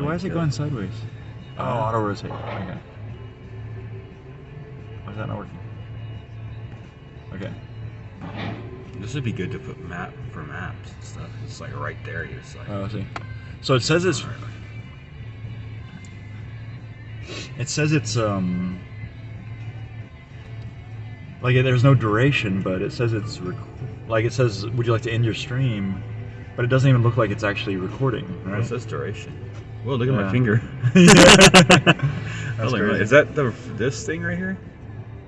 why is it going sideways? Oh, auto rotate. Okay. Why is that not working? Okay. This would be good to put for maps and stuff. It's like right there. You're just like. Oh, I see. So it says it's. It says it's like there's no duration, but it says it's like it says, would you like to end your stream? But it doesn't even look like it's actually recording. Right? It says duration. Whoa, look at my finger. That's crazy. Is that this thing right here?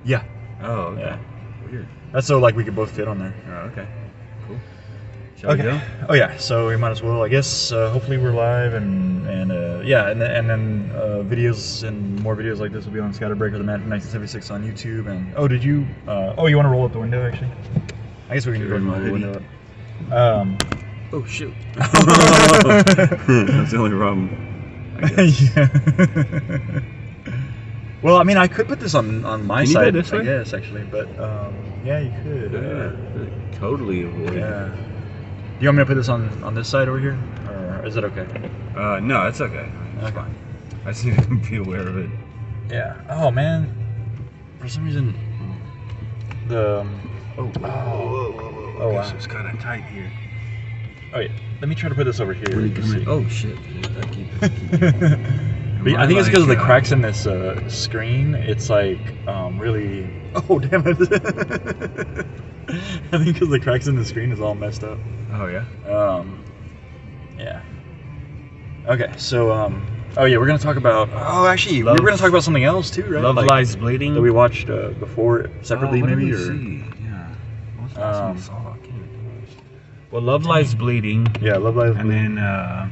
Yeah. Oh, okay. Yeah. Weird. That's so like we could both fit on there. Oh, okay. Cool. Shall we go? Oh yeah. So we might as well. I guess. Hopefully we're live and yeah, and then videos and more videos like this will be on ScatterBrothers, the Man from 1976 on YouTube. And did you? You want to roll up the window actually? I guess we can roll the window up. Oh shoot. That's the only problem. Yeah. Well, I mean, I could put this on my Can you side, go this way? I guess, actually, but yeah, you could. Totally avoid. Yeah. Do you want me to put this on this side over here, or is it okay? No, it's okay. It's fine. I just need to be aware of it. Yeah. Oh man, for some reason, the whoa. Wow. It's kind of tight here. Oh yeah. Let me try to put this over here. Oh shit! I keep it. But I think it's because of the cracks in this screen. It's like really. Oh damn it! I think because the cracks in the screen is all messed up. Oh yeah. Yeah. Okay, so oh yeah, we're gonna talk about. Oh, actually, we were gonna talk about something else too, right? Love Lies Bleeding. That we watched before separately, what maybe. Did we see? Yeah. What's the last one we saw? Well, Love Lies Bleeding. Yeah, Love Lies Bleeding. And then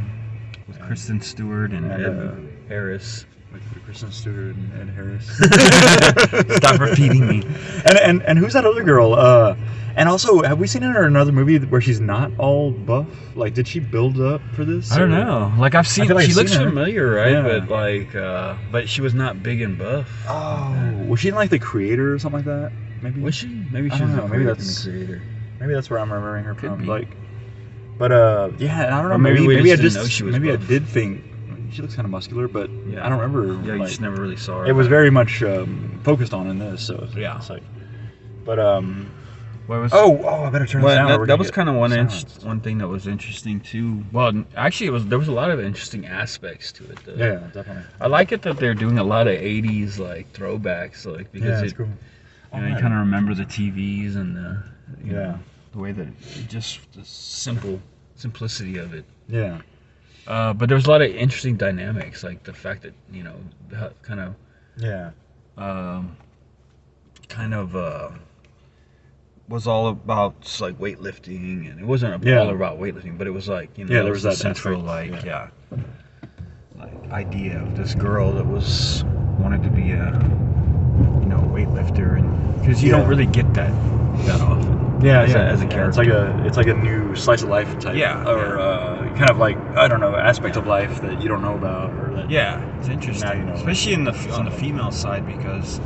with Kristen Stewart and Ed Harris. With Kristen Stewart and Ed Harris. Stop repeating me. And who's that other girl? And also, have we seen her in another movie where she's not all buff? Like, did she build up for this? I don't know. Like, I've seen. She looks familiar, right? Yeah. But like, but she was not big and buff. Oh, was she in like The Creator or something like that? Maybe. Was she? Maybe she was the Creator. Maybe that's where I'm remembering her Could from. be. Like, but yeah, I don't know. Or maybe I just know she was maybe buff. I did think she looks kind of muscular, but Yeah. I don't remember. Yeah, you just never really saw her. It was very much focused on in this, so Yeah. It's like, but What was? I better turn this down. That was kind of one thing that was interesting too. Well, actually, there was a lot of interesting aspects to it. Though. Yeah, definitely. I like it that they're doing a lot of '80s like throwbacks, like because it's cool. You kind of remember the TVs and the Yeah. the way that just the simplicity of it. Yeah. But there was a lot of interesting dynamics, like the fact that kind of was all about just like weightlifting, and it wasn't all about weightlifting, but it was like there was that central like idea of this girl that wanted to be a weightlifter, and because you don't really get that often. As a character, it's like a new slice of life type, or kind of like I don't know aspect of life that you don't know about, or that it's interesting, especially on the female side, because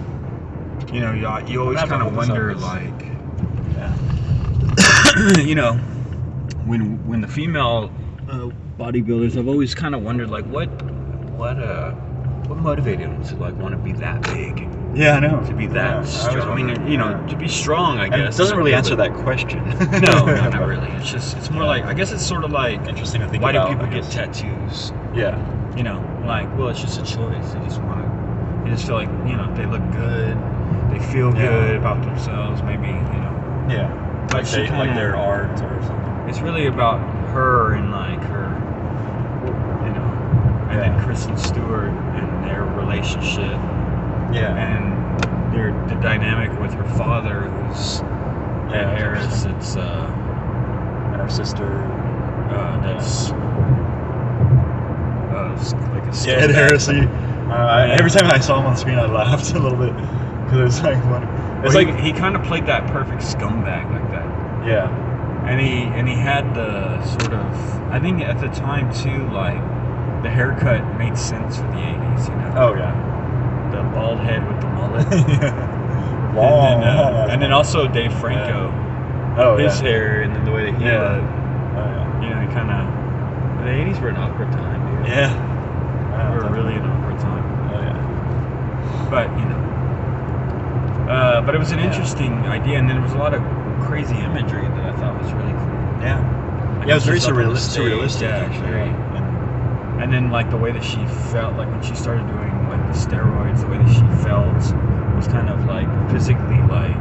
you always kind of wonder like when the female bodybuilders, I've always kind of wondered like what motivated them to like want to be that big. Yeah, I know. To be that strong. I mean, to be strong, I guess. It doesn't really answer that question. No, not really. It's more like, I guess it's sort of like, interesting to think why about. do people get tattoos? Yeah. Like, well, it's just a choice. They just feel like, they look good, they feel good about themselves, maybe, Yeah. Like their art or something. It's really about her and like her, and then Kristen Stewart and their relationship. Yeah. And the dynamic with her father, who's Ed Harris. It's and her sister. That's like a Ed Harris. Every time I saw him on screen, I laughed a little bit because it was like funny. It's like he kind of played that perfect scumbag like that. Yeah. And he had the sort of, I think at the time too, like the haircut made sense for the 80s, Oh yeah. The bald head with the mullet. Long. And then also Dave Franco. Oh, his hair, and then the way that he looked. Oh, yeah. Kind of. The 80s were an awkward time, dude. Yeah. but it was an interesting idea, and then there was a lot of crazy imagery that I thought was really cool. Yeah. Like Yeah, it was very she's up on the stage, surrealistic, yeah, actually. very. And, And then like the way that she felt, like when she started doing like the steroids, the way that she felt was kind of like physically like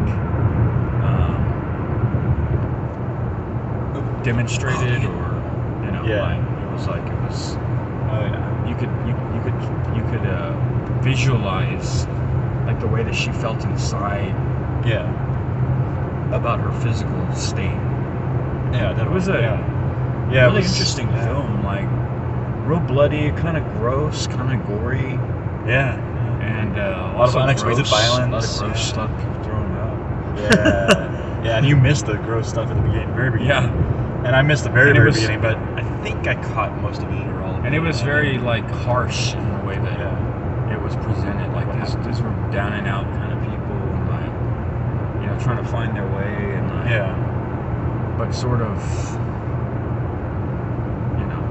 demonstrated, or you know, like it was. oh yeah. You could visualize like the way that she felt inside. Yeah. About her physical state. Yeah, that It was a really interesting film, like real bloody, kind of gross, kind of gory. Yeah. And a lot of unexpected violence. A lot of gross stuff thrown up. Yeah. Yeah, and you missed the gross stuff at the beginning, very beginning. Yeah. And I missed the very beginning, but I think I caught most of it or all of it. And it was very like harsh in the way that it was presented. Like these were down and out kind of people, and like, you know, trying to find their way, and like, but sort of, you know,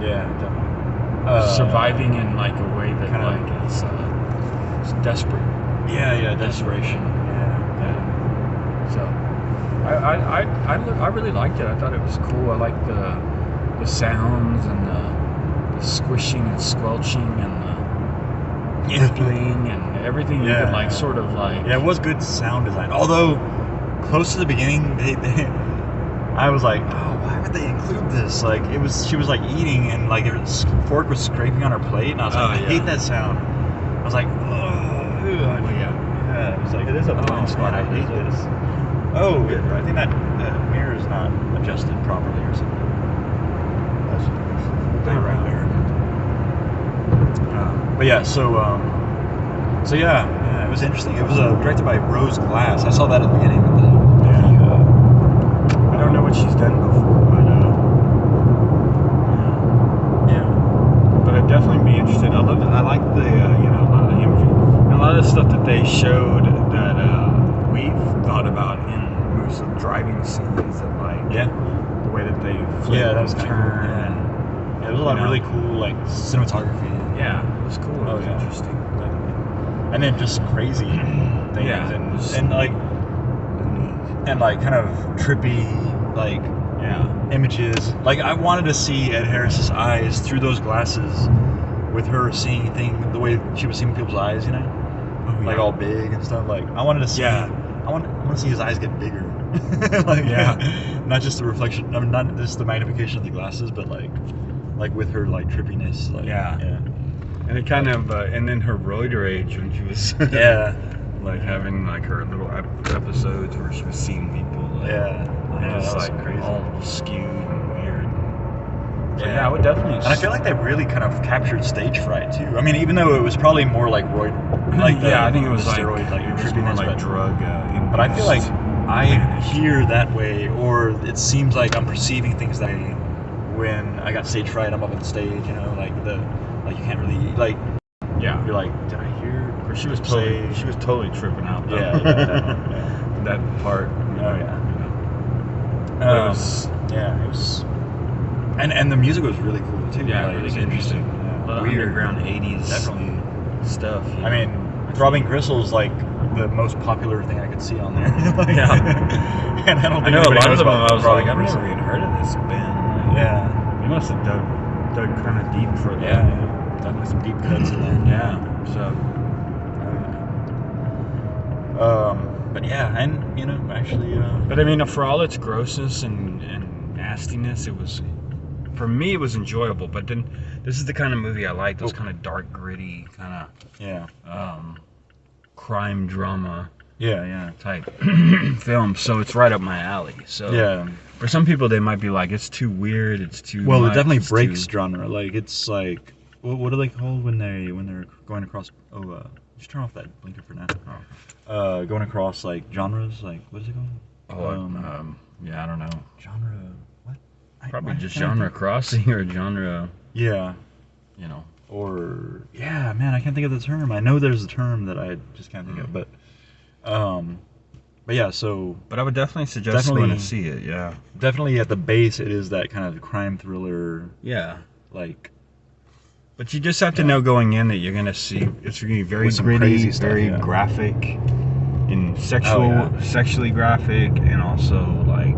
definitely surviving in like a way that kind like it's desperate. Yeah, desperation. Yeah. So I really liked it. I thought it was cool. I liked the sounds and the squishing and squelching and the rippling and everything. You could like sort of like. Yeah, it was good sound design. Although close to the beginning, I was like, oh, why would they include this? Like she was like eating, and like her fork was scraping on her plate, and I was like, I hate that sound. I was like, oh, yeah. It was like, it is a blind spot. I hate this. Oh, good. I think that mirror is not adjusted properly or something. Right there. But yeah, so yeah, it was interesting. It was directed by Rose Glass. I saw that at the beginning of the. I don't know what she's done before, but but I'd definitely be interested. I like the you know, a lot of the imagery and a lot of the stuff that they showed that we've thought about in movies of driving scenes, and like the way that they flip and turn. And there was a lot of really cool like cinematography. Yeah, it was cool. It was interesting. And then just crazy things and like kind of trippy like images. Like I wanted to see Ed Harris's eyes through those glasses, with her seeing things the way she was seeing people's eyes, you know, like all big and stuff. Like I wanted to see. I want to see his eyes get bigger. Like not just the reflection. I mean, not just the magnification of the glasses, but like with her like trippiness. Like, And it kind of and then her roider age when she was like having like her little episodes where she was seeing people just like crazy, all skewed and weird. So yeah, I would definitely. And I feel like they really kind of captured stage fright too. I mean, even though it was probably more like roid, like I think it was like steroid, like it was more like drug. But I feel like I hear that way, or it seems like I'm perceiving things that way when I got stage fright. I'm up on stage, you know, like you can't really like. Yeah. You're like, did I hear? Or she was totally tripping out. That part. It was. And the music was really cool too. Yeah, like, really it was interesting. A lot of underground 80s stuff. I mean, Throbbing Gristle's like the most popular thing I could see on there. And I don't think I know a lot of them. I was like, I've Gristle. never even heard of this band. You must have dug kind of deep for that. Done some deep cuts in there. But yeah, and you know, actually. But I mean, for all its grossness and nastiness, it was. For me, it was enjoyable, but then this is the kind of movie I like, those kind of dark, gritty, kind of crime drama type films. So it's right up my alley. So for some people, they might be like, it's too weird, it's too well, much, it definitely breaks genre. Like it's like what are they called when they're going across? Just turn off that blinker for now. Going across like genres, like what is it called? I don't know. Genre. Probably just genre crossing or genre. Yeah. You know. Or man, I can't think of the term. I know there's a term that I just can't think of, but yeah. So. But I would definitely suggest going to see it. Yeah. Definitely at the base, it is that kind of crime thriller. Yeah. Like. But you just have to know going in that you're going to see it's going to be very gritty, very graphic. in sexually graphic, and also like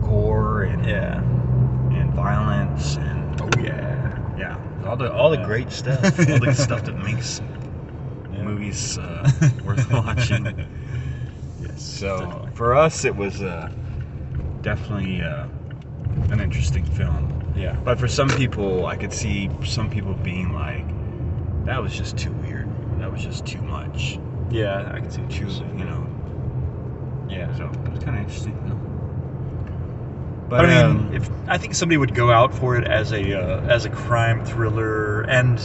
gore and violence and all the great stuff, all the stuff that makes movies worth watching. Yes. So definitely. for us, it was definitely an interesting film. Yeah. But for some people, I could see some people being like, "That was just too weird. That was just too much." Yeah, I can see Too, you know. Yeah. So it was kind of interesting. But I mean, if I think somebody would go out for it as a crime thriller, and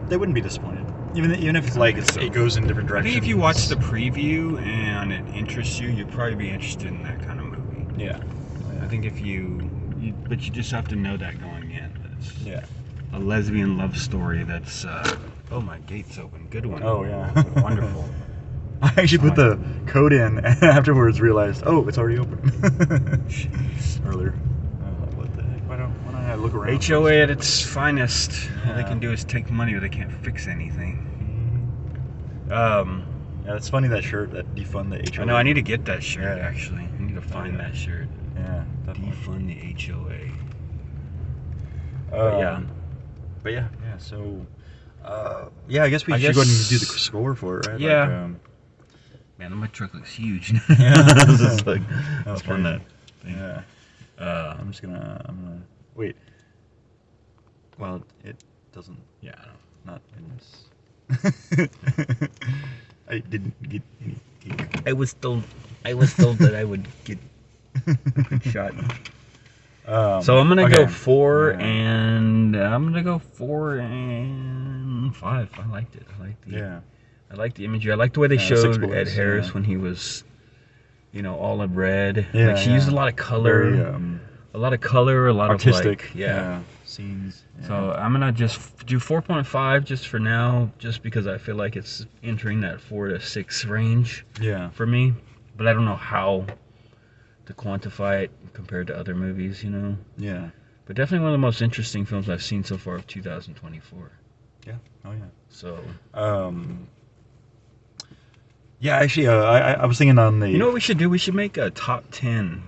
they wouldn't be disappointed, even if like it goes in different I directions. think if you watch the preview and it interests you, you'd probably be interested in that kind of movie. Yeah. I think if but you just have to know that going in. It's a lesbian love story that's. Oh, my gate's open. Good one. Oh yeah. Wonderful. I actually put the code in and afterwards realized, oh, it's already open. Jeez. Earlier. What the heck? Why don't I look around? HOA at its finest. All they can do is take money, but they can't fix anything. Yeah, it's funny that shirt that defund the HOA. I know. I need to get that shirt. Actually, I need to find that shirt. Yeah, definitely. Defund the HOA. But yeah. So, I guess we should go ahead and do the score for it, right? Yeah. Like, Man, my truck looks huge. Just like, that's fun that thing. Yeah. I'm gonna wait. Well, it doesn't. Yeah. Not in this. I didn't get any cake. I was told that I would get shot. So I'm gonna go 4 and I'm gonna go 4 and 5. I liked it. I liked the imagery. I liked the way they showed Ed Harris when he was, all in red. Yeah, like she used a lot of color, a lot of artistic, like, scenes. Yeah. So I'm gonna just do 4.5 just for now, just because I feel like it's entering that 4 to 6 range. Yeah. For me, but I don't know how to quantify it compared to other movies, Yeah. But definitely one of the most interesting films I've seen so far of 2024. Yeah. Oh yeah. So. Yeah, actually, I was thinking on the. You know what we should do? We should make a top 10.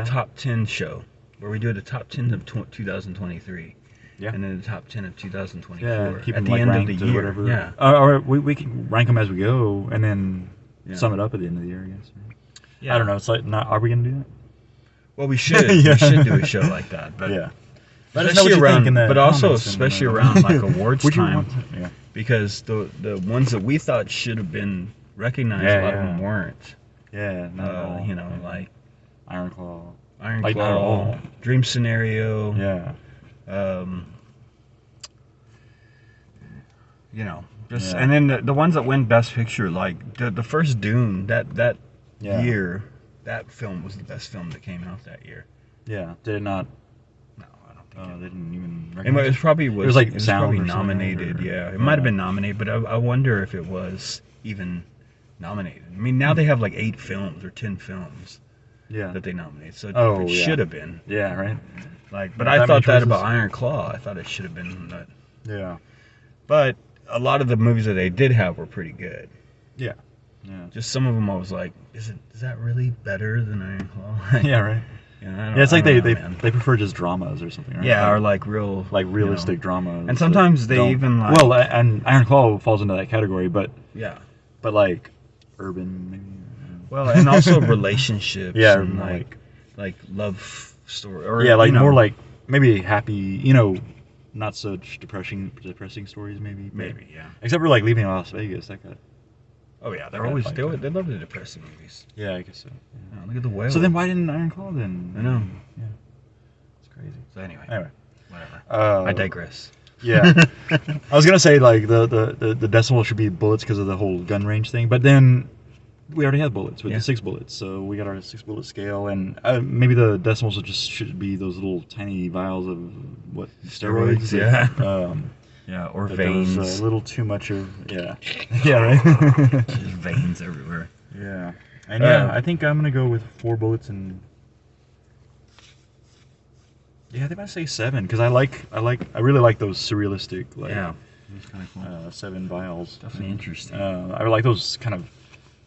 Top 10 show where we do the top 10 of 2023. Yeah. And then the top 10 of 2024. Yeah. Keep at them the end of the ranked or year. whatever. Yeah. Or we can rank them as we go and then sum it up at the end of the year, I guess. Yeah. I don't know. It's like, are we gonna do that? Well, we should. We should do a show like that. But yeah. Especially around, but also especially around like awards time. Yeah. Because the ones that we thought should have been recognized, a lot of them weren't. Yeah. Not at all. Like Iron Claw. Not at all. Dream Scenario. Yeah. And then the ones that win Best Picture, like the first Dune, that year, that film was the best film that came out that year. Yeah. Did it not? No, I don't think they didn't even recognize it. It was probably nominated. It might have been nominated, but I wonder if it was even nominated. I mean, now they have like 8 films or 10 films. That they nominate, so it should have been. Yeah, right. But I thought that about Iron Claw. I thought it should have been that. Yeah. But a lot of the movies that they did have were pretty good. Yeah. Yeah. Just some of them, I was like, is that really better than Iron Claw? Yeah, right. It's like they prefer just dramas or something, right? Yeah, or like realistic drama. And sometimes they even like. Well, and Iron Claw falls into that category, but like urban maybe. Well, and also relationships. Yeah, and like love story. Or, more like maybe happy, not such depressing stories maybe. Maybe, yeah. Except for like Leaving Las Vegas, that got. Oh yeah, they love the depressing movies. Yeah, I guess so. Yeah, look at the whale. So then why didn't Iron Claw then? I know. Yeah, it's crazy. So anyway, whatever. I digress. Yeah, I was gonna say like the decimal should be bullets because of the whole gun range thing, but then we already had bullets with the 6 bullets, so we got our 6 bullet scale, and maybe the decimals should be those little tiny vials of what steroids. Or veins. A little too much of right. Just veins everywhere. Yeah, and I think I'm gonna go with 4 bullets and. Yeah, I think I say 7 because I really like those surrealistic It's kind of cool. 7 vials. Definitely interesting. I like those kind of.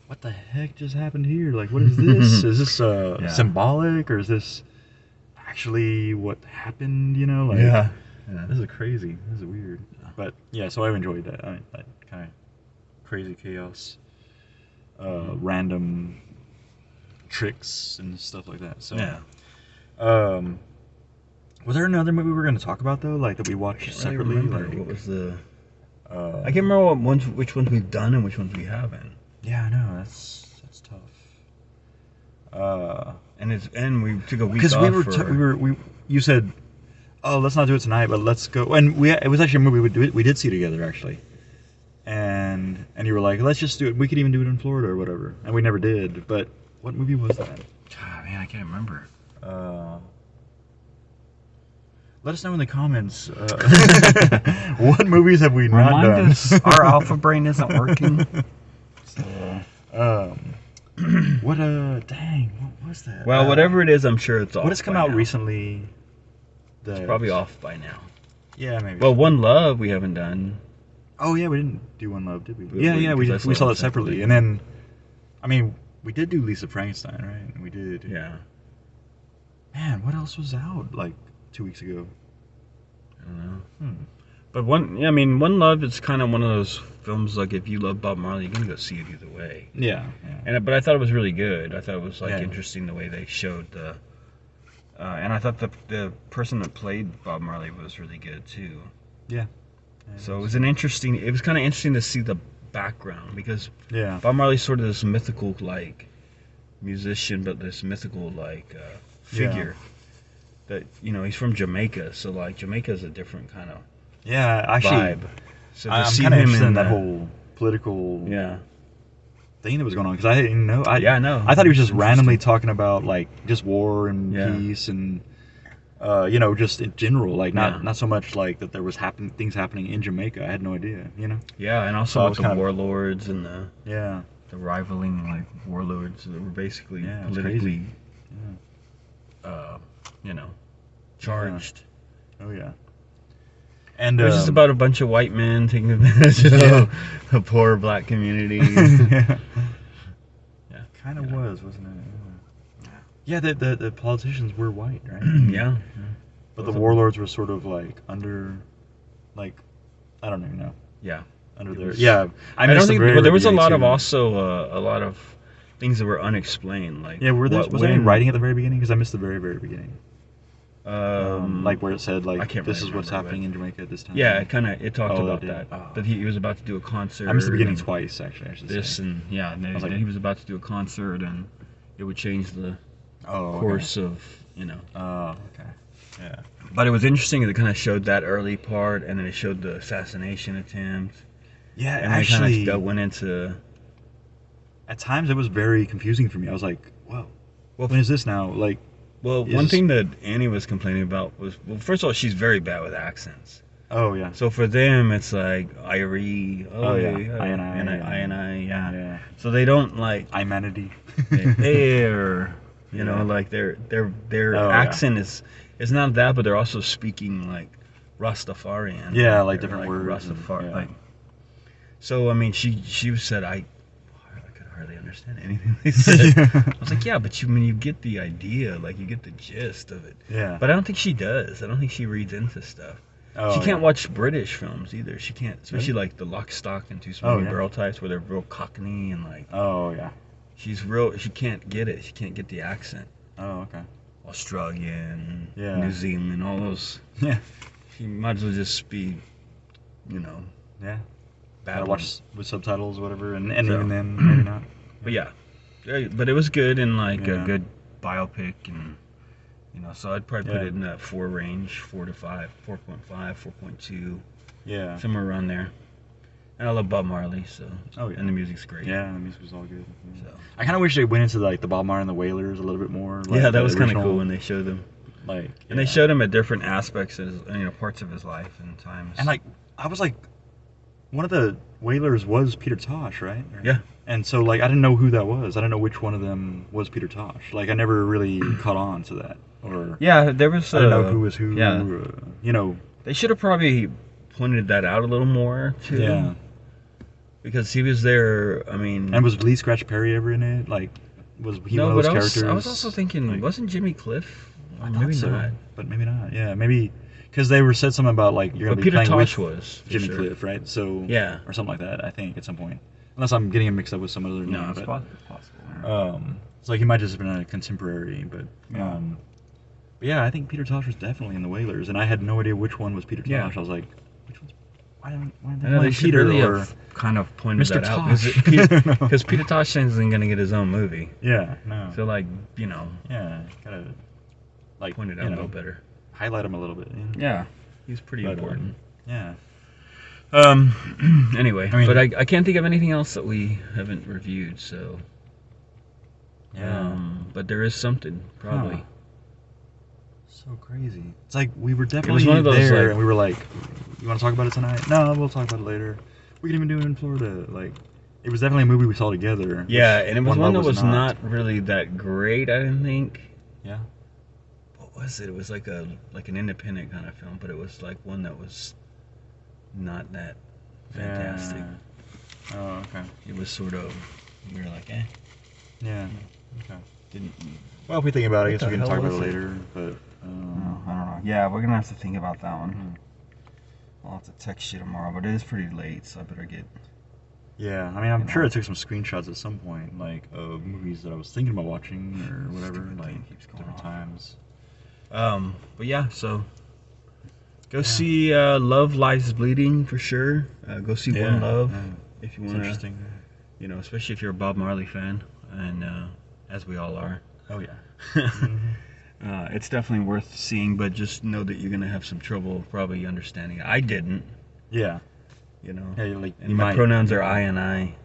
What the heck just happened here? Like, what is this? Is this symbolic, or is this actually what happened? You know, like. Yeah. This is crazy. This is weird. But yeah, so I've enjoyed that. I mean, that kind of crazy chaos, random tricks and stuff like that. So yeah. Was there another movie we were going to talk about though, like that we watched separately? Remember like, what was the? I can't remember which ones we've done and which ones we haven't. Yeah, I know that's tough. And we took a week off because you said, oh, let's not do it tonight, but let's go. And it was actually a movie we did see together actually. And you were like, let's just do it. We could even do it in Florida or whatever. And we never did. But what movie was that? God, man, I can't remember. Let us know in the comments. What movies have we not done? Remind us, our alpha brain isn't working. So, dang, what was that? Well, whatever it is, I'm sure it's off. What has come out recently? It's probably off by now. Yeah, maybe. Well, One Love we haven't done. Oh yeah, we didn't do One Love, did we? We saw it separately, and then, I mean, we did do Lisa Frankenstein, right? We did. Yeah. Man, what else was out like 2 weeks ago? I don't know. But One Love is kind of one of those films. Like, if you love Bob Marley, you're gonna go see it either way. Yeah. But I thought it was really good. I thought it was interesting the way they showed the. And I thought the person that played Bob Marley was really good too. Yeah. So it was kind of interesting to see the background, because Bob Marley's sort of this mythical like musician, but this mythical like figure that he's from Jamaica, so like Jamaica is a different kind of vibe. So I'm kind of interested in that whole political thing that was going on, because I didn't know. I know. I thought he was just randomly talking about like just war and peace and just in general, like not so much like that there was things happening in Jamaica. I had no idea, Yeah, and also about the warlords and the rivaling like warlords that were basically politically, charged. Oh yeah. And it was just about a bunch of white men taking advantage of the poor black community. Kind of wasn't it? Yeah, the politicians were white, right? Yeah. But the warlords were sort of like under, like, I don't even know. Yeah. Under there. Yeah. I don't think. But there was a lot of things that were unexplained. Like, was there any writing at the very beginning? Because I missed the very, very beginning. Like where it said like this is what's happening in Jamaica at this time. Yeah, it talked about that. That he was about to do a concert. I missed the beginning twice actually. I should say. And he was about to do a concert, and it would change the course of Oh, okay. Yeah. But it was interesting. It kind of showed that early part, and then it showed the assassination attempt. Yeah, and actually, that went into. At times, it was very confusing for me. I was like, "Whoa, when is this now?" Like. Well, one thing that Annie was complaining about was, first of all, she's very bad with accents. Oh, yeah. So for them, it's like, Irie, I. So they don't like... Imanity. Like their accent is not that, but they're also speaking like Rastafarian. Yeah, like different words. Rastafari. Like, so, I mean, she said, I could hardly understand anything they said. I was like, yeah, but you get the idea, like you get the gist of it. Yeah. But I don't think she does. I don't think she reads into stuff. Oh, she can't watch British films either. She can't, especially like the Lock, Stock, and Two Smoking Barrel types, where they're real Cockney and like. Oh yeah. She can't get it. She can't get the accent. Oh okay. Australian, New Zealand, all those. Yeah. She might as well just be, Yeah. Bad watch with subtitles, or whatever, and even then maybe not. But but it was good, and like a good biopic, and so I'd probably put it in that 4 range, 4 to 5, 4.5, 4.2, somewhere around there. And I love Bob Marley, so and the music's great. Yeah, the music was all good. So I kind of wish they went into like the Bob Marley and the Wailers a little bit more. Like, that was kind of cool when they showed them. Like, and they showed him at different aspects of parts of his life and times. And like I was like, one of the Wailers was Peter Tosh, right? Yeah. And so like I didn't know who that was. I didn't know which one of them was Peter Tosh. Like I never really caught on to that. Or there was. I didn't know who was who. Yeah. They should have probably pointed that out a little more too. Yeah. Because he was there. I mean, And was Lee Scratch Perry ever in it? Like, was he no, one of but those characters? I was also thinking, like, wasn't Jimmy Cliff? I Maybe thought so, not. but maybe not. Yeah, maybe because they were said something about like you're gonna But be Peter playing Tosh with was for Jimmy sure. Cliff, right? So Yeah. or something like that. I think at some point, unless I'm getting him mixed up with some other name. No, it's but, possible. it's like he might just have been a contemporary, but Yeah. but yeah, I think Peter Tosh was definitely in the Whalers, and I had no idea which one was Peter Tosh. Yeah. I was like, which one's? Why didn't I know they they should Peter really or have kind of pointed Mr. that Tosh? out because Peter Tosh isn't going to get his own movie. Yeah, no. So like, you know, Yeah, gotta like point it out a little better. highlight him a little bit. Yeah, he's pretty But, important. Yeah. Anyway, I mean- but I can't think of anything else that we haven't reviewed. So, Yeah. but there is something probably. Huh. So crazy. It's like we were definitely one of those, there, like- and we were like, "You want to talk about it tonight?" No, we'll talk about it later. We can even do it in Florida. Like, it was definitely a movie we saw together. Yeah, and it was one that Love was not really that great. I didn't think. Yeah. What was it? It was like an independent kind of film, but it was like one that was not that fantastic. Yeah. Oh, okay. It was sort of, we were like, eh, Yeah. Okay. didn't. Well, if we think about it, I What guess we the can talk hell about it was it? later. But I don't know. Yeah, we're gonna have to think about that one. I'll have to text you tomorrow, but it is pretty late, so I better get. yeah, I mean, I'm You sure know. I took some screenshots at some point, like of movies that I was thinking about watching or whatever, Stupid like thing keeps going different on. times. But yeah, so go see Love Lies Bleeding for sure. Go see One Love if you It's want to. interesting. You know, especially if you're a Bob Marley fan, and as we all are. Oh yeah. It's definitely worth seeing, but just know that you're gonna have some trouble probably understanding it. I didn't, Yeah. you know. Yeah, like And my pronouns are I and I.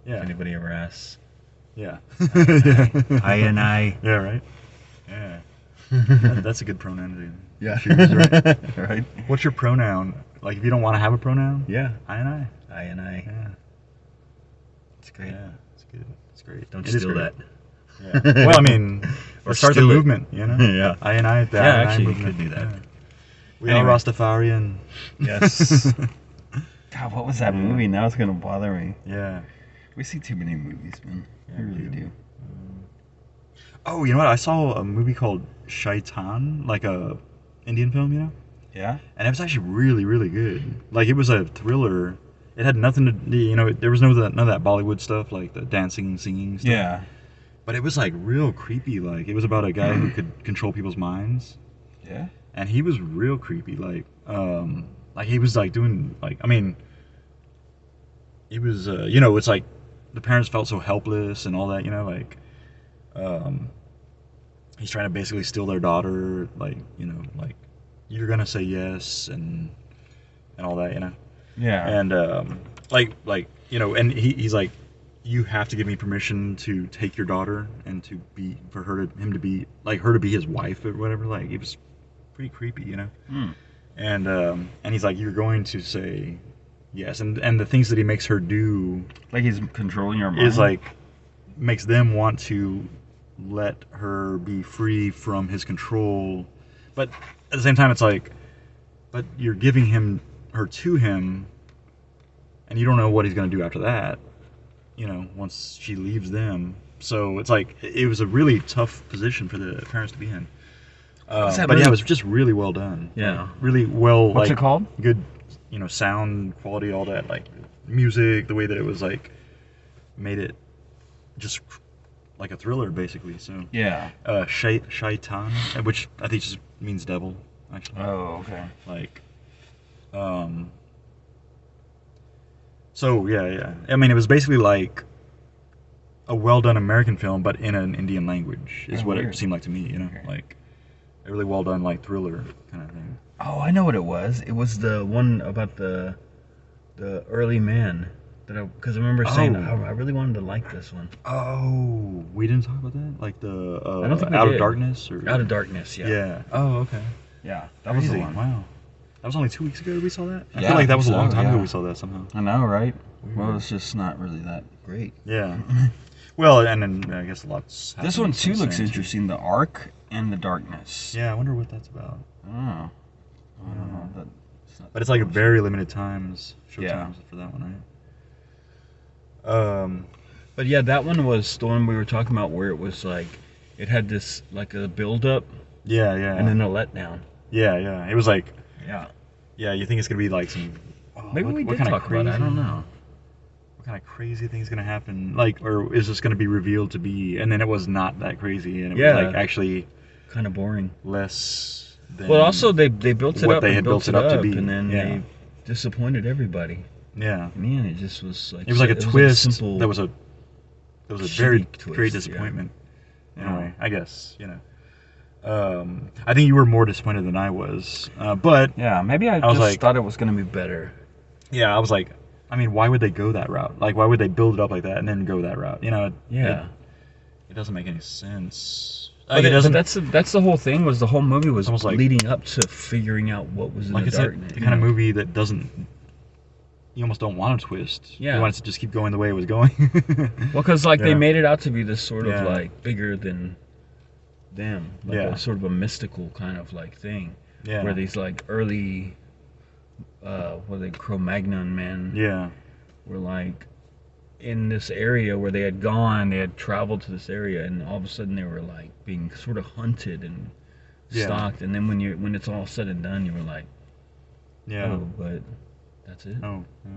Yeah. If anybody ever asks. Yeah. I and I. Yeah, right? Yeah. That's a good pronoun to Yeah. choose, right? Right. What's your pronoun? Like, if you don't want to have a pronoun? Yeah. I and I. I and I. Yeah. It's great. Yeah. It's good. It's great. Don't It is steal great. that. Yeah. Well, I mean, or start the steal it. movement, you know? Yeah. I and I. The Yeah, I and I actually, you movement. could do that. Yeah. We Anyway. are Rastafarian. Yes. God, what was that movie? Now it's gonna bother me. Yeah. We see too many movies, man. Yeah, we we really do. do. Oh, you know what? I saw a movie called Shaitan, like a Indian film, you know? Yeah. And it was actually really, really good. Like, it was a thriller. It had nothing to, you know, there was none of that Bollywood stuff, like the dancing, singing stuff. Yeah. But it was like real creepy. Like, it was about a guy who could control people's minds, Yeah. and he was real creepy. Like he was like doing like, I mean, he was, you know, it's like the parents felt so helpless and all that, you know, like, he's trying to basically steal their daughter, like, you know, like, you're gonna say yes and all that, you know. Yeah. And like you know, and he's like, you have to give me permission to take your daughter and to be for him to be like her to be his wife or whatever. Like, it was pretty creepy, you know. And he's like, you're going to say yes, and the things that he makes her do Like he's controlling your mind. is like makes them want to let her be free from his control, but at the same time it's like, but you're giving her to him, and you don't know what he's going to do after that, you know, once she leaves them. So it's like, it was a really tough position for the parents to be in. What's that But yeah, movie? it was just really well done. Yeah. Like, really well. What's like, it called? Good, you know, sound quality, all that, like music, the way that it was like made it just like a thriller basically. So Yeah. Shaitan, which I think just means devil, actually. Oh, okay. Like, so yeah. I mean, it was basically like a well done American film, but in an Indian language, is Oh, what weird. it seemed like to me. You know, Okay. like a really well done like thriller kind of thing. Oh, I know what it was. It was the one about the early man. Because I remember saying, Oh. I really wanted to like this one. Oh, we didn't talk about that, like the I don't think we Out did. of Darkness or Out of Darkness, yeah. Yeah. Oh, okay. Yeah, that was the Crazy. one. Wow. That was only 2 weeks ago that we saw that? I Yeah, feel like that I was a think long so, time ago yeah. we saw that somehow. I know, right? Weird. Well, it's just not really that great. Yeah. Well, and then I guess lots This happened one, too, since looks then, too. interesting. The Ark and the Darkness. Yeah, I wonder what that's about. I don't know. But it's like a very limited times, show Yeah. times for that one, right? But yeah, that one was the one we were talking about where it was like, it had this like a build up Yeah. and then a letdown. Yeah. It was like, Yeah. you think it's gonna be like some. Maybe we did talk about it. I don't know. What kind of crazy thing's gonna happen? Like, or is this gonna be revealed to be? And then it was not that crazy, and it was like actually kind of boring. less than. Well, also they built it what up they and had built it up to be, and then they disappointed everybody. Yeah. In the end, it just was like It was like a twist. simple, that was a very twist, great disappointment. Yeah. In a way, I guess, I think you were more disappointed than I was, but yeah, maybe I was just like, thought it was gonna be better. Yeah, I was like, I mean, why would they go that route? Like, why would they build it up like that and then go that route? Yeah, it doesn't make any sense. But Like, it doesn't. But that's the whole thing. Was the whole movie was almost like leading up to figuring out what was in like the it's darkness. the kind of movie that doesn't. You almost don't want a twist. Yeah. You want it to just keep going the way it was going. Well, because like they Yeah. made it out to be this sort of Yeah. like bigger than them, like Yeah. a sort of a mystical kind of like thing, Yeah. where these like early, what are they, Cro-Magnon men, Yeah. were like in this area where they had traveled to this area, and all of a sudden they were like being sort of hunted and Yeah. stalked, and then when it's all said and done, you were like, Yeah. oh, but that's it. Oh. Yeah.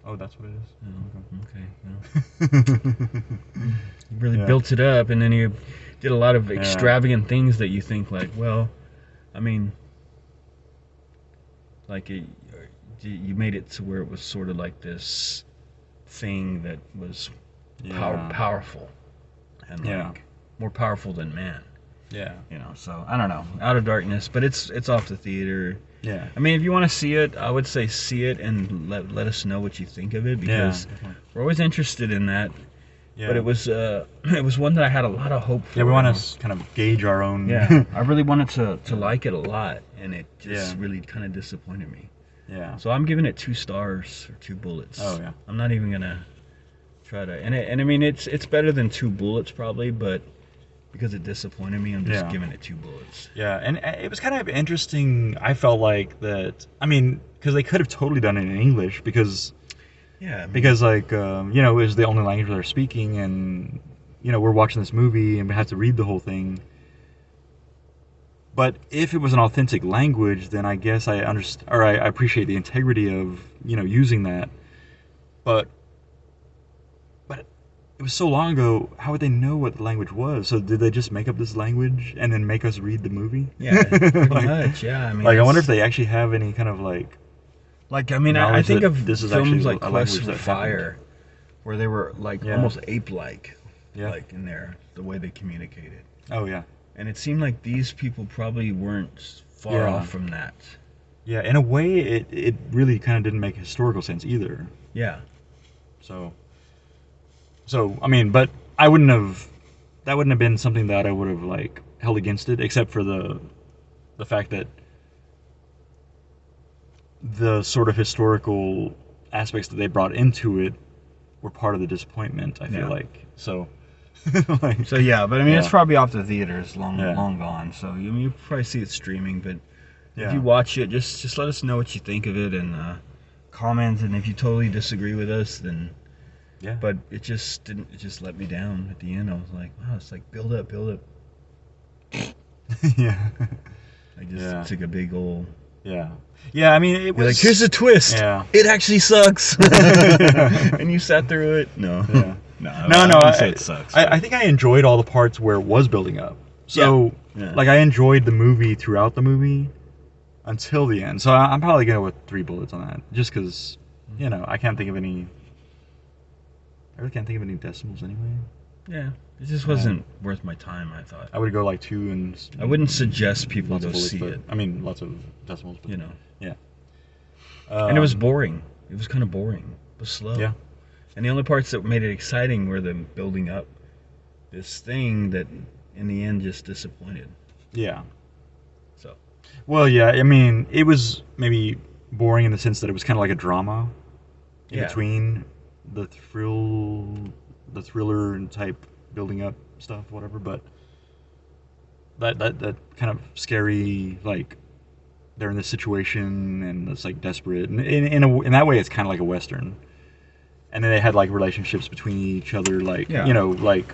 Oh, that's what it is. Oh, okay. Well, you really Yeah. built it up, and then you did a lot of Yeah. extravagant things that you think like, well, I mean, like you made it to where it was sort of like this thing that was powerful and like more powerful than man. Yeah. So I don't know, Out of Darkness, but it's off the theater. Yeah. I mean, if you want to see it, I would say see it and let us know what you think of it, because we're always interested in that. Yeah. But it was one that I had a lot of hope for. Yeah, we want to kind of gauge our own. Yeah, I really wanted to like it a lot, and it just really kind of disappointed me. Yeah. So I'm giving it 2 stars or 2 bullets. Oh yeah. I'm not even gonna try to, and I mean it's better than 2 bullets probably, but because it disappointed me, I'm just giving it 2 bullets. Yeah, and it was kind of interesting. I felt like that. I mean, because they could have totally done it in English, because like it was the only language they're speaking, and we're watching this movie and we have to read the whole thing. But if it was an authentic language, then I guess I understand, or I appreciate the integrity of using that. But it was so long ago. How would they know what the language was? So did they just make up this language and then make us read the movie? Yeah, pretty much. Yeah, I mean, like I wonder if they actually have any kind of like. I mean, I think of this is films like a Quest language for that Fire, happened. where they were like almost ape-like, like in the way they communicated. Oh yeah. And it seemed like these people probably weren't far off from that. Yeah, in a way, it really kind of didn't make historical sense either. Yeah. So I mean, but that wouldn't have been something that I would have like held against it, except for the fact that the sort of historical aspects that they brought into it were part of the disappointment, I feel like. So so yeah, but I mean it's probably off the theaters, long gone. So you probably see it streaming, but if you watch it, just let us know what you think of it, and comment, and if you totally disagree with us, then but it just let me down at the end. I was like, wow, it's like build up. Yeah. I just took a big old I mean, it was like, here's the twist. Yeah. It actually sucks. And you sat through it. No. No. I wouldn't say it sucks. I think I enjoyed all the parts where it was building up. So, like, I enjoyed the movie throughout the movie until the end. So I'm probably going to go with 3 bullets on that, just because, I can't think of any. I really can't think of any decimals anyway. Yeah, it just wasn't worth my time, I thought. I would go like 2 and. I wouldn't suggest people lots go of bullets, see it. I mean, lots of decimals. But, Yeah. And it was boring. It was kind of boring. It was slow. Yeah. And the only parts that made it exciting were them building up this thing that, in the end, just disappointed. Yeah. So. Well, yeah. I mean, it was maybe boring in the sense that it was kind of like a drama in between the thriller type building up stuff, whatever. But that kind of scary, like they're in this situation and it's like desperate, and in that way it's kind of like a Western. And then they had like relationships between each other, like you know, like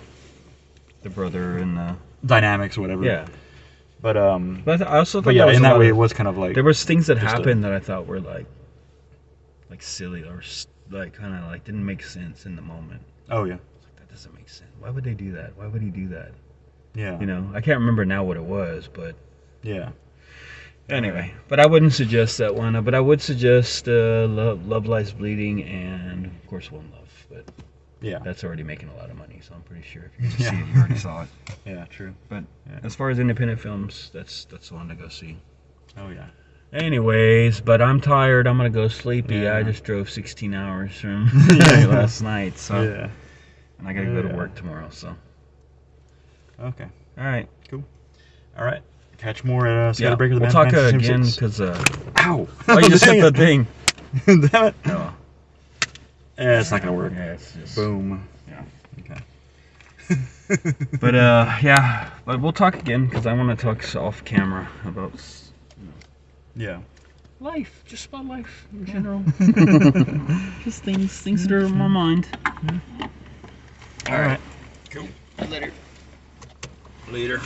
the brother and the dynamics or whatever. Yeah. But I also thought but yeah, in that way it was kind of like there was things that happened that I thought were like silly or like kind of like didn't make sense in the moment. Oh yeah. Like, that doesn't make sense. Why would they do that? Why would he do that? Yeah. You know, I can't remember now what it was, but yeah. Anyway, but I wouldn't suggest that one. But I would suggest Love Lies Bleeding and of course One Love. But yeah, that's already making a lot of money, so I'm pretty sure if you're gonna see it, you already saw it. Yeah, true. But as far as independent films, that's the one to go see. Oh yeah. Anyways, but I'm tired. I'm gonna go sleepy. Yeah. I just drove 16 hours from last night, so and I gotta go to work tomorrow. So okay. All right. Cool. All right. Catch more at ScatterBrothers. We'll talk again because ow! Oh, you just hit the thing. Damn it! Oh. Yeah, it's not gonna work. Yeah, it's just boom. Yeah. Okay. But but we'll talk again because I want to talk off camera about life, just about life in general. Just things that are on my mind. All right. Cool. Later.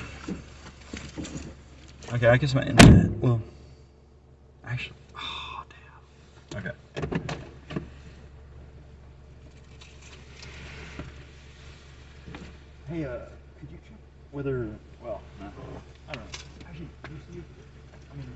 Okay, I guess my internet. Well, actually, oh damn. Okay. Hey, could you check whether? Well, I don't know. Actually, do you see? I mean,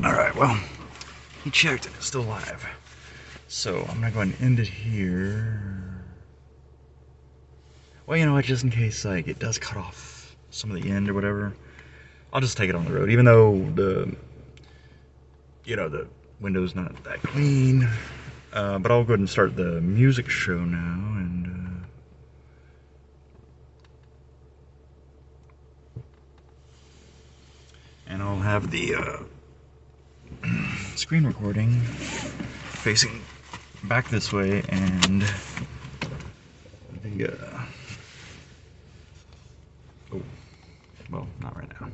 Alright, well, he checked and it's still live. So I'm gonna go ahead and end it here. Well, you know what, just in case like it does cut off some of the end or whatever, I'll just take it on the road, even though the window's not that clean. But I'll go ahead and start the music show now, and I'll have the screen recording facing back this way, and the oh, well, not right now.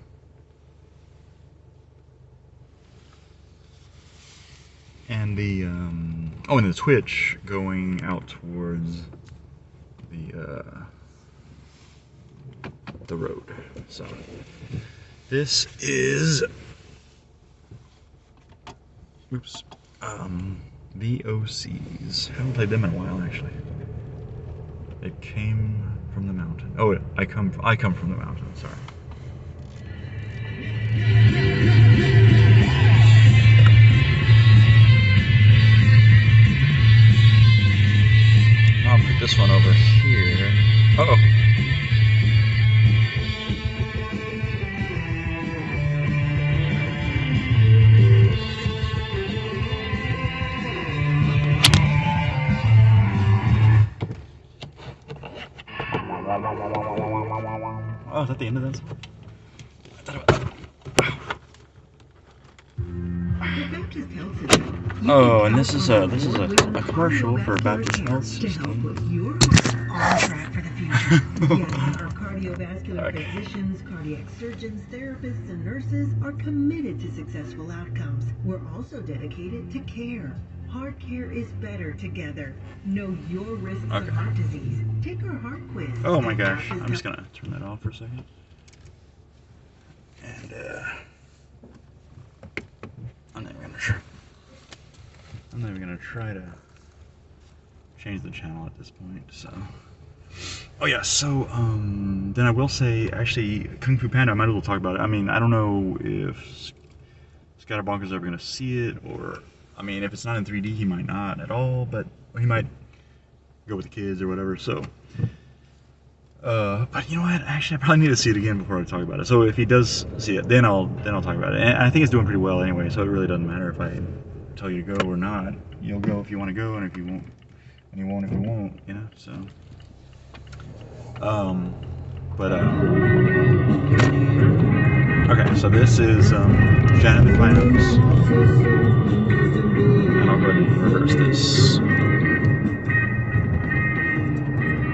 And the and the Twitch going out towards the road. So this is VOCs. Haven't played them in a while, actually. It came from the mountain. Oh, I come from the mountain. Sorry. I'll put this one over here. Uh-oh. Oh, is that the end of this? Oh, and this is a commercial for Baptist Health System. Our cardiovascular physicians, cardiac surgeons, therapists, and nurses are committed to successful outcomes. We're also dedicated to care. Heart care is better together. Know your risks of heart disease. Take our heart quiz. Oh my gosh. I'm just going to turn that off for a second. And, I'm not even gonna try to change the channel at this point, so. Oh yeah, so, then I will say, actually, Kung Fu Panda, I might as well talk about it. I mean, I don't know if ScatterBrothers is ever gonna see it, or, I mean, if it's not in 3D, he might not at all, but he might go with the kids or whatever, so. But you know what? Actually, I probably need to see it again before I talk about it. So if he does see it, then I'll talk about it. And I think it's doing pretty well anyway, so it really doesn't matter if I tell you to go or not. You'll go if you want to go, and if you won't, and you won't if you won't. You know. So. Okay. So this is Shannon the Clowns, and I'll go ahead and reverse this.